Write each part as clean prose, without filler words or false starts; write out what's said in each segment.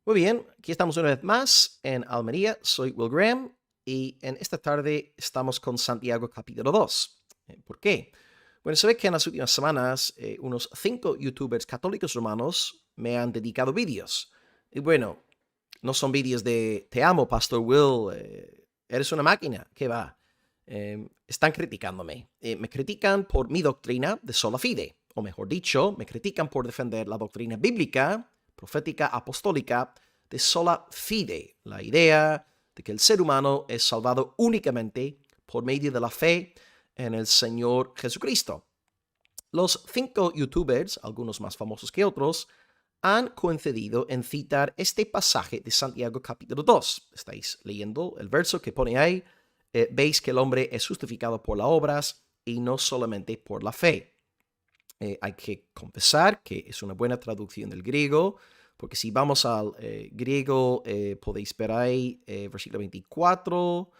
Muy bien, aquí estamos una vez más en Almería. Soy Will Graham y en esta tarde estamos con Santiago capítulo 2. ¿Por qué? Bueno, se ve que en las últimas semanas unos 5 youtubers católicos romanos me han dedicado vídeos. Y bueno, no son vídeos de te amo, Pastor Will, eres una máquina, ¿qué va? Están criticándome. Me critican por mi doctrina de sola fide, o mejor dicho, me critican por defender la doctrina bíblica, profética, apostólica, de sola fide, la idea de que el ser humano es salvado únicamente por medio de la fe en el Señor Jesucristo. Los 5 youtubers, algunos más famosos que otros, han coincidido en citar este pasaje de Santiago capítulo 2. Estáis leyendo el verso que pone ahí. Veis que el hombre es justificado por las obras y no solamente por la fe. Hay que confesar que es una buena traducción del griego, porque si vamos al griego, podéis ver ahí versículo 24,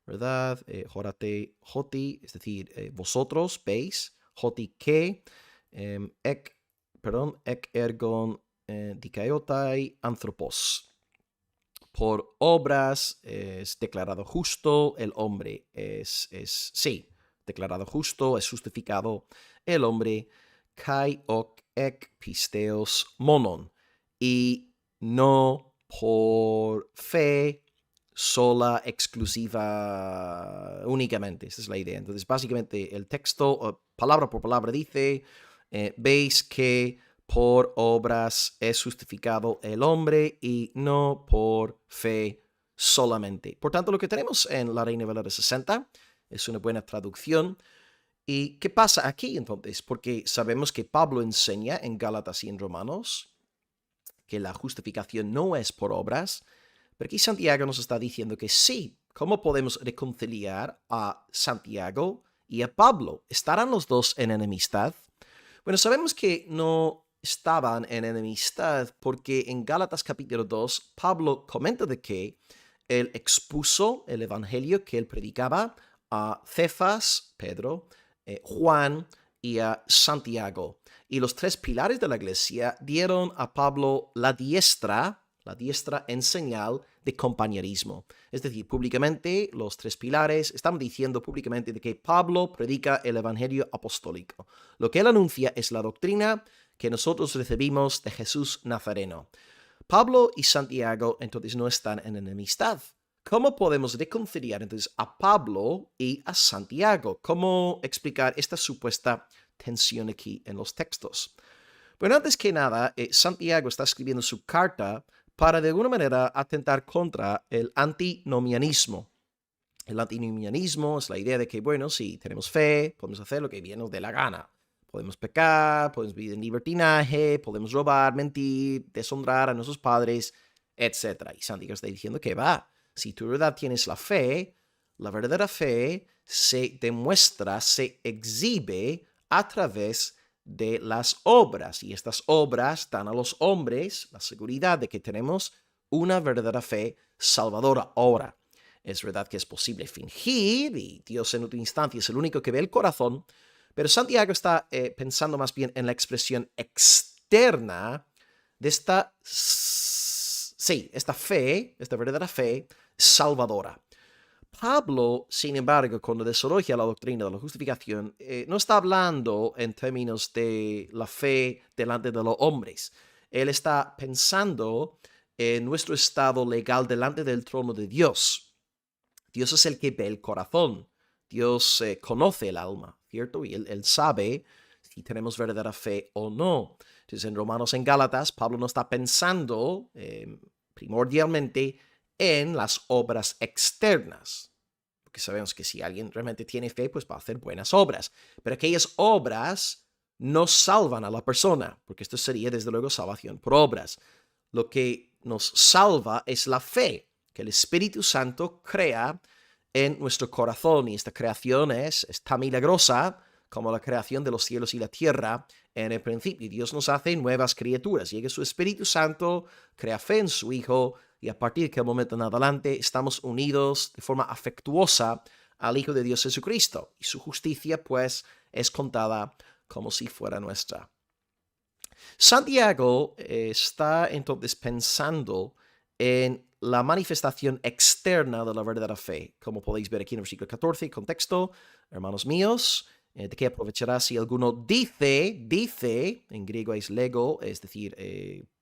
¿verdad? Jorate, joti, es decir, vosotros veis, joti que, ek, perdón, ek ergon dikaiotai anthropos. Por obras es declarado justo, el hombre sí, declarado justo, es justificado el hombre, kai ok ek pisteos monon, y no por fe sola, exclusiva, únicamente. Esa es la idea. Entonces, básicamente, el texto, palabra por palabra, dice, veis que por obras es justificado el hombre y no por fe solamente. Por tanto, lo que tenemos en la Reina Valera 60 es una buena traducción. ¿Y qué pasa aquí entonces? Porque sabemos que Pablo enseña en Gálatas y en Romanos que la justificación no es por obras, pero aquí Santiago nos está diciendo que sí. ¿Cómo podemos reconciliar a Santiago y a Pablo? ¿Estarán los dos en enemistad? Bueno, sabemos que no estaban en enemistad porque en Gálatas capítulo 2 Pablo comenta de que él expuso el evangelio que él predicaba a Cefas, Pedro, Juan y a Santiago. Y los 3 pilares de la iglesia dieron a Pablo la diestra en señal de compañerismo. Es decir, públicamente los 3 pilares están diciendo públicamente de que Pablo predica el evangelio apostólico. Lo que él anuncia es la doctrina que nosotros recibimos de Jesús Nazareno. Pablo y Santiago entonces no están en enemistad. ¿Cómo podemos reconciliar entonces a Pablo y a Santiago? ¿Cómo explicar esta supuesta tensión aquí en los textos? Bueno, antes que nada, Santiago está escribiendo su carta para de alguna manera atentar contra el antinomianismo. El antinomianismo es la idea de que, bueno, si tenemos fe, podemos hacer lo que bien nos dé la gana. Podemos pecar, podemos vivir en libertinaje, podemos robar, mentir, deshonrar a nuestros padres, etc. Y Santiago está diciendo que va, si tú de verdad tienes la verdadera fe se demuestra, se exhibe a través de las obras. Y estas obras dan a los hombres la seguridad de que tenemos una verdadera fe salvadora. Ahora, es verdad que es posible fingir y Dios en última instancia es el único que ve el corazón, pero Santiago está pensando más bien en la expresión externa de esta fe, esta verdadera fe salvadora. Pablo, sin embargo, cuando desarrolla la doctrina de la justificación, no está hablando en términos de la fe delante de los hombres. Él está pensando en nuestro estado legal delante del trono de Dios. Dios es el que ve el corazón. Dios conoce el alma, ¿cierto? Y él sabe si tenemos verdadera fe o no. Entonces, en Romanos, en Gálatas, Pablo no está pensando primordialmente en las obras externas. Porque sabemos que si alguien realmente tiene fe, pues va a hacer buenas obras. Pero aquellas obras no salvan a la persona, porque esto sería desde luego salvación por obras. Lo que nos salva es la fe que el Espíritu Santo crea en nuestro corazón, y esta creación es tan milagrosa como la creación de los cielos y la tierra en el principio. Dios nos hace nuevas criaturas, llega su Espíritu Santo, crea fe en su Hijo, y a partir de aquel momento en adelante estamos unidos de forma afectuosa al Hijo de Dios Jesucristo, y su justicia pues es contada como si fuera nuestra. Santiago está entonces pensando en la manifestación externa de la verdadera fe. Como podéis ver aquí en el versículo 14, contexto, hermanos míos, ¿de qué aprovechará si alguno dice, en griego es lego, es decir,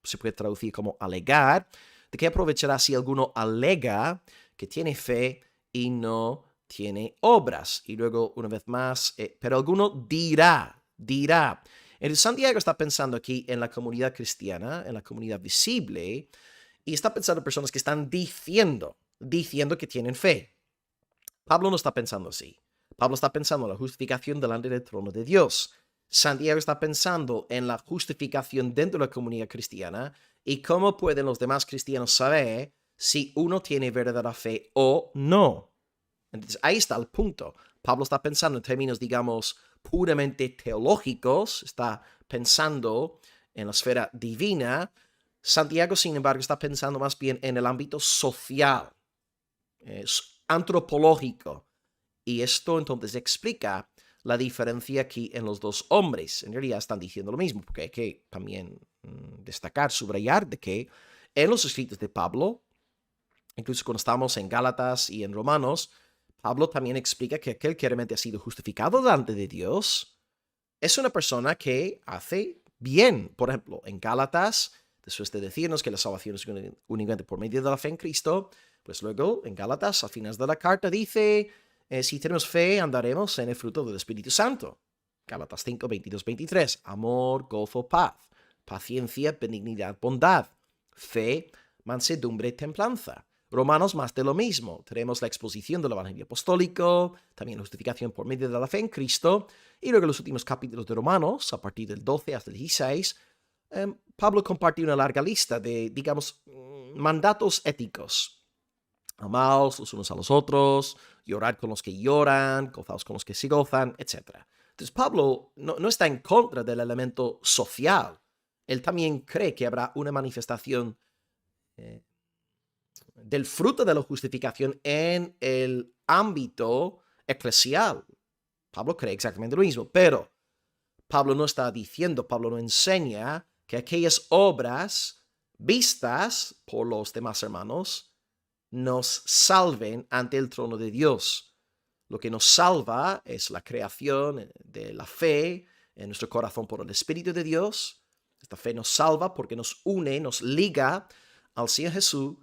se puede traducir como alegar, ¿de qué aprovechará si alguno alega que tiene fe y no tiene obras? Y luego, una vez más, pero alguno dirá. El Santiago está pensando aquí en la comunidad cristiana, en la comunidad visible, y está pensando en personas que están diciendo que tienen fe. Pablo no está pensando así. Pablo está pensando en la justificación delante del trono de Dios. Santiago está pensando en la justificación dentro de la comunidad cristiana y cómo pueden los demás cristianos saber si uno tiene verdadera fe o no. Entonces, ahí está el punto. Pablo está pensando en términos, digamos, puramente teológicos, está pensando en la esfera divina. Santiago, sin embargo, está pensando más bien en el ámbito social, antropológico. Y esto entonces explica la diferencia aquí en los dos hombres. En realidad están diciendo lo mismo, porque hay que también destacar, subrayar de que en los escritos de Pablo, incluso cuando estamos en Gálatas y en Romanos, Pablo también explica que aquel que realmente ha sido justificado delante de Dios es una persona que hace bien. Por ejemplo, en Gálatas, después de decirnos que la salvación es únicamente por medio de la fe en Cristo, pues luego en Gálatas, al final de la carta, dice, si tenemos fe, andaremos en el fruto del Espíritu Santo. Gálatas 5, 22, 23. Amor, gozo, paz, paciencia, benignidad, bondad, fe, mansedumbre, templanza. Romanos, más de lo mismo. Tenemos la exposición del Evangelio Apostólico, también la justificación por medio de la fe en Cristo, y luego los últimos capítulos de Romanos, a partir del 12 hasta el 16, Pablo compartió una larga lista de, digamos, mandatos éticos. Amaos los unos a los otros, llorad con los que lloran, gozaos con los que se gozan, etc. Entonces Pablo no está en contra del elemento social. Él también cree que habrá una manifestación del fruto de la justificación en el ámbito eclesial. Pablo cree exactamente lo mismo, pero Pablo no está diciendo, Pablo no enseña que aquellas obras vistas por los demás hermanos nos salven ante el trono de Dios. Lo que nos salva es la creación de la fe en nuestro corazón por el Espíritu de Dios. Esta fe nos salva porque nos une, nos liga al Señor Jesús.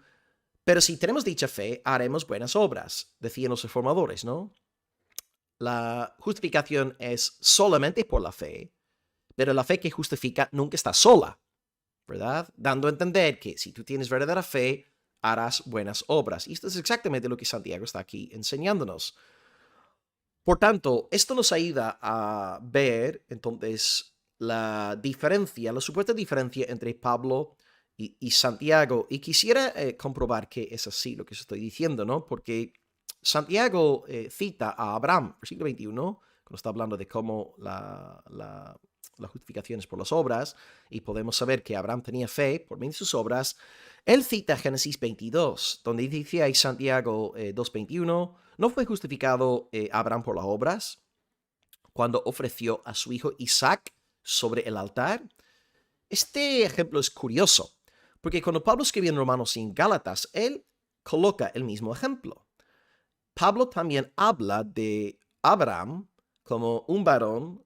Pero si tenemos dicha fe, haremos buenas obras, decían los reformadores, ¿no? La justificación es solamente por la fe, pero la fe que justifica nunca está sola, ¿verdad? Dando a entender que si tú tienes verdadera fe, harás buenas obras. Y esto es exactamente lo que Santiago está aquí enseñándonos. Por tanto, esto nos ayuda a ver entonces la diferencia, la supuesta diferencia entre Pablo y Santiago. Y quisiera comprobar que es así lo que estoy diciendo, ¿no? Porque Santiago cita a Abraham, versículo 21, cuando está hablando de cómo la justificación es por las obras, y podemos saber que Abraham tenía fe por medio de sus obras. Él cita Génesis 22, donde dice ahí Santiago 2:21, ¿no fue justificado Abraham por las obras cuando ofreció a su hijo Isaac sobre el altar? Este ejemplo es curioso, porque cuando Pablo escribe en Romanos y en Gálatas, él coloca el mismo ejemplo. Pablo también habla de Abraham como un varón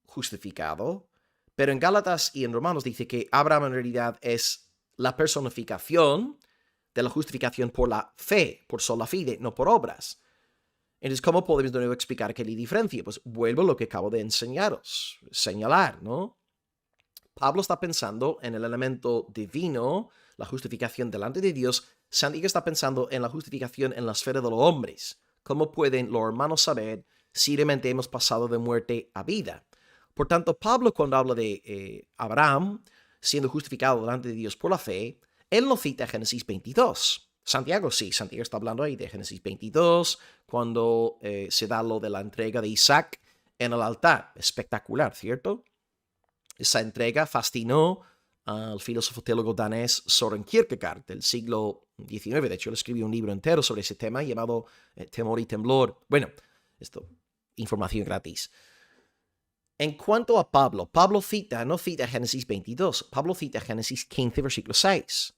justificado, pero en Gálatas y en Romanos dice que Abraham en realidad es la personificación de la justificación por la fe, por sola fide, no por obras. Entonces, ¿cómo podemos de nuevo explicar que la diferencia? Pues vuelvo a lo que acabo de enseñaros, señalar, ¿no? Pablo está pensando en el elemento divino, la justificación delante de Dios. Santiago está pensando en la justificación en la esfera de los hombres. ¿Cómo pueden los hermanos saber si realmente hemos pasado de muerte a vida? Por tanto, Pablo, cuando habla de Abraham siendo justificado delante de Dios por la fe, él no cita Génesis 22. Santiago sí, Santiago está hablando ahí de Génesis 22, cuando se da lo de la entrega de Isaac en el altar. Espectacular, ¿cierto? Esa entrega fascinó al filósofo teólogo danés Søren Kierkegaard del siglo XIX. De hecho, él escribió un libro entero sobre ese tema llamado Temor y Temblor. Bueno, esto, información gratis. En cuanto a Pablo, no cita Génesis 22, Pablo cita Génesis 15, versículo 6.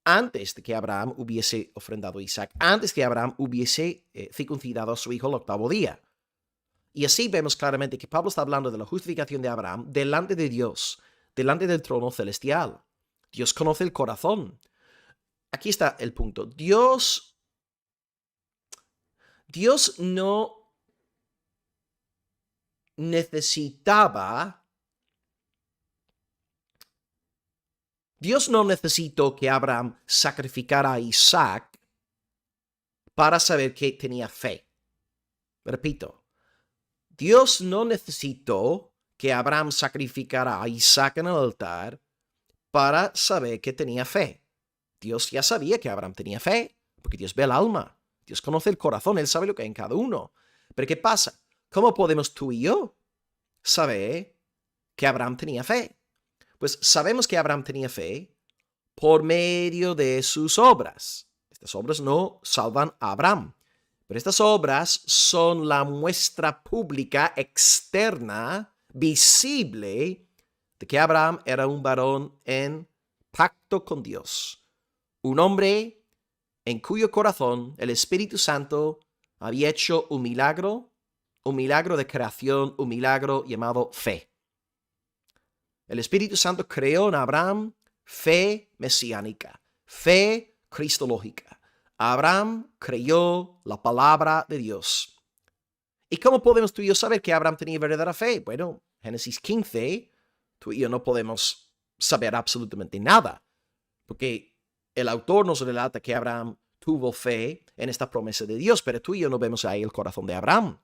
Antes de que Abraham hubiese ofrendado a Isaac, antes que Abraham hubiese circuncidado a su hijo el octavo día. Y así vemos claramente que Pablo está hablando de la justificación de Abraham delante de Dios, delante del trono celestial. Dios conoce el corazón. Aquí está el punto. Dios no necesitó que Abraham sacrificara a Isaac para saber que tenía fe. Repito, Dios no necesitó que Abraham sacrificara a Isaac en el altar para saber que tenía fe. Dios ya sabía que Abraham tenía fe, porque Dios ve el alma. Dios conoce el corazón, Él sabe lo que hay en cada uno. Pero ¿qué pasa? ¿Cómo podemos tú y yo saber que Abraham tenía fe? Pues sabemos que Abraham tenía fe por medio de sus obras. Estas obras no salvan a Abraham, pero estas obras son la muestra pública externa, visible, de que Abraham era un varón en pacto con Dios. Un hombre en cuyo corazón el Espíritu Santo había hecho un milagro de creación, un milagro llamado fe. El Espíritu Santo creó en Abraham fe mesiánica, fe cristológica. Abraham creyó la palabra de Dios. ¿Y cómo podemos tú y yo saber que Abraham tenía verdadera fe? Bueno, Génesis 15, tú y yo no podemos saber absolutamente nada, porque el autor nos relata que Abraham tuvo fe en esta promesa de Dios, pero tú y yo no vemos ahí el corazón de Abraham.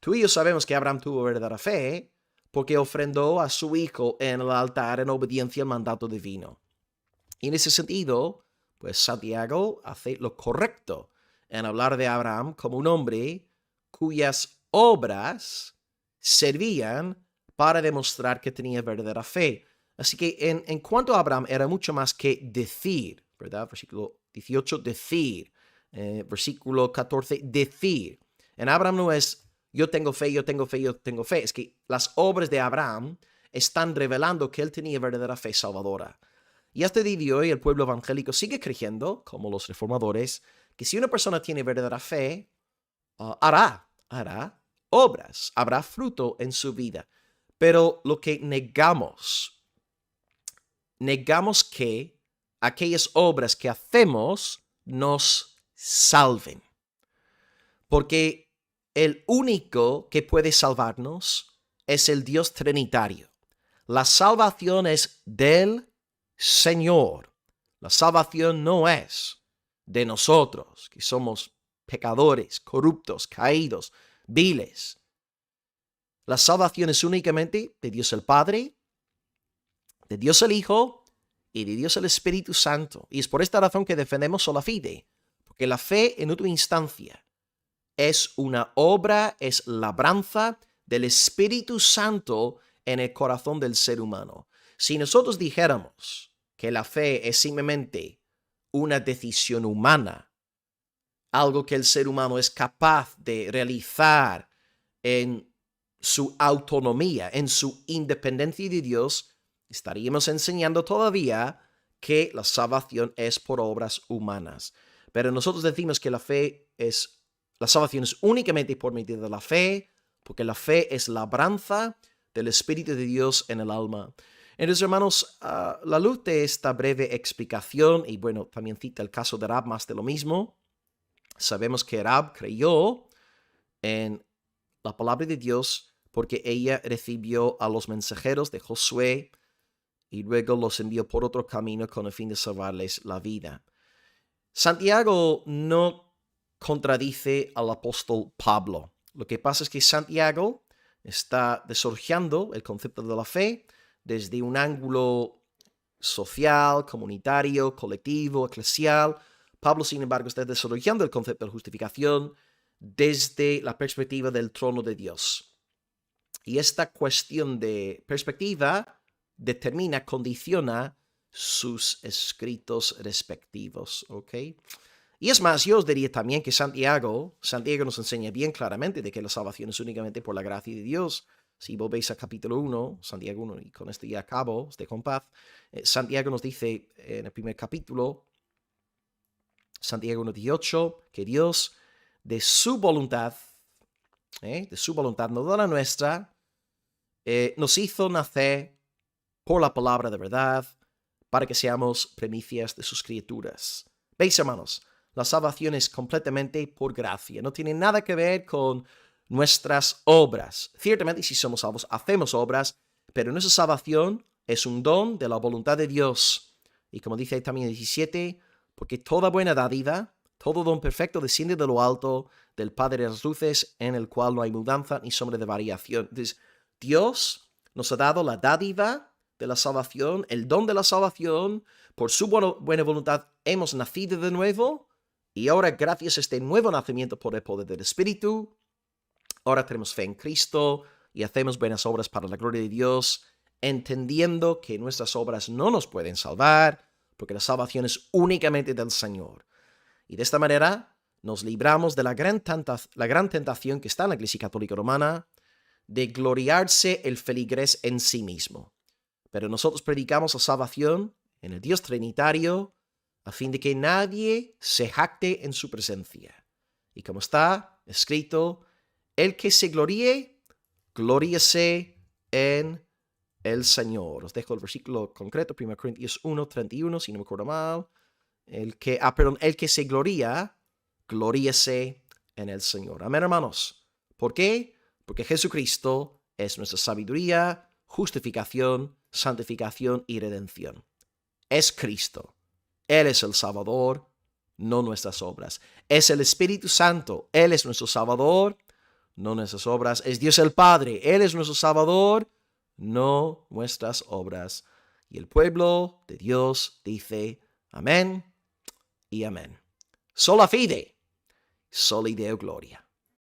Tú y yo sabemos que Abraham tuvo verdadera fe porque ofrendó a su hijo en el altar en obediencia al mandato divino. Y en ese sentido, pues Santiago hace lo correcto en hablar de Abraham como un hombre cuyas obras servían para demostrar que tenía verdadera fe. Así que en cuanto a Abraham era mucho más que decir, ¿verdad? Versículo 18, decir. Versículo 14, decir. En Abraham no es yo tengo fe, yo tengo fe, yo tengo fe. Es que las obras de Abraham están revelando que él tenía verdadera fe salvadora. Y hasta el día de hoy el pueblo evangélico sigue creyendo, como los reformadores, que si una persona tiene verdadera fe, hará obras, habrá fruto en su vida. Pero lo que negamos que aquellas obras que hacemos nos salven. Porque el único que puede salvarnos es el Dios trinitario. La salvación es del Señor. La salvación no es de nosotros, que somos pecadores, corruptos, caídos, viles. La salvación es únicamente de Dios el Padre, de Dios el Hijo y de Dios el Espíritu Santo. Y es por esta razón que defendemos sola fide, porque la fe en última instancia es una obra, es labranza del Espíritu Santo en el corazón del ser humano. Si nosotros dijéramos que la fe es simplemente una decisión humana, algo que el ser humano es capaz de realizar en su autonomía, en su independencia de Dios, estaríamos enseñando todavía que la salvación es por obras humanas. Pero nosotros decimos que la salvación es únicamente por medio de la fe, porque la fe es labranza del Espíritu de Dios en el alma. Entonces, hermanos, la luz de esta breve explicación, y bueno, también cita el caso de Rahab, más de lo mismo. Sabemos que Rahab creyó en la palabra de Dios porque ella recibió a los mensajeros de Josué y luego los envió por otro camino con el fin de salvarles la vida. Santiago no contradice al apóstol Pablo. Lo que pasa es que Santiago está desarrollando el concepto de la fe desde un ángulo social, comunitario, colectivo, eclesial. Pablo, sin embargo, está desarrollando el concepto de justificación desde la perspectiva del trono de Dios. Y esta cuestión de perspectiva condiciona sus escritos respectivos, ¿ok? Y es más, yo os diría también que Santiago nos enseña bien claramente de que la salvación es únicamente por la gracia de Dios. Si volvéis a capítulo 1, Santiago 1, y con esto ya acabo, os dejo en paz, Santiago nos dice en el primer capítulo, Santiago 1:18, que Dios de su voluntad, no de la nuestra, nos hizo nacer por la palabra de verdad, para que seamos primicias de sus criaturas. ¿Veis, hermanos? La salvación es completamente por gracia. No tiene nada que ver con nuestras obras. Ciertamente, si somos salvos, hacemos obras, pero nuestra salvación es un don de la voluntad de Dios. Y como dice también el 17, porque toda buena dádiva, todo don perfecto desciende de lo alto, del Padre de las luces, en el cual no hay mudanza ni sombra de variación. Entonces, Dios nos ha dado la dádiva de la salvación, el don de la salvación. Por su buena voluntad hemos nacido de nuevo, y ahora, gracias a este nuevo nacimiento por el poder del Espíritu, ahora tenemos fe en Cristo y hacemos buenas obras para la gloria de Dios, entendiendo que nuestras obras no nos pueden salvar, porque la salvación es únicamente del Señor. Y de esta manera nos libramos de la gran tentación que está en la Iglesia Católica Romana de gloriarse el feligrés en sí mismo. Pero nosotros predicamos la salvación en el Dios Trinitario a fin de que nadie se jacte en su presencia. Y como está escrito, el que se gloríe, gloríese en el Señor. Os dejo el versículo concreto, 1 Corintios 1:31, si no me acuerdo mal. El que se gloría, gloríese en el Señor. Amén, hermanos. ¿Por qué? Porque Jesucristo es nuestra sabiduría, justificación, santificación y redención. Es Cristo. Él es el Salvador, no nuestras obras. Es el Espíritu Santo. Él es nuestro Salvador, no nuestras obras. Es Dios el Padre. Él es nuestro Salvador, no nuestras obras. Y el pueblo de Dios dice amén y amén. Sola fide, soli Deo gloria.